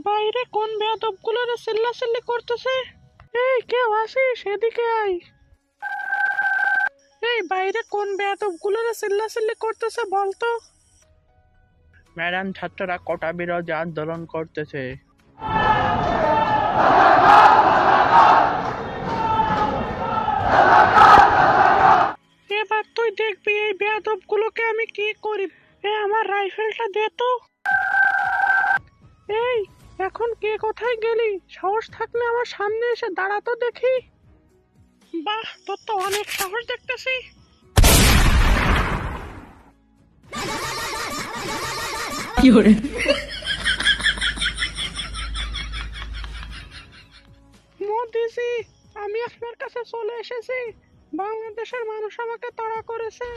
বাইরে কোন বেয়াদবগুলো চিল্লাচিল্লি করতেছে? এই কেউ আসিস, এদিকে আয়। এই বাইরে কোন বেয়াদবগুলো চিল্লাচিল্লি করতেছে বলতো? ম্যাডাম, ছাত্ররা কোটা বিরোধী আন্দোলন করতেছে। এবার তুই দেখবি এই বেয়াদবগুলোকে আমি কি করি। আমার রাইফেলটা দে তো। এই, এখন কে কোথায় গেলি? সাহস থাকলে আমার সামনে এসে দাঁড়াতো দেখি। বাহ, তোর তো অনেক সাহস দেখতেছি। মোদিজি, আমি আপনার কাছে চলে এসেছি। বাংলাদেশের মানুষ আমাকে তাড়া করেছে।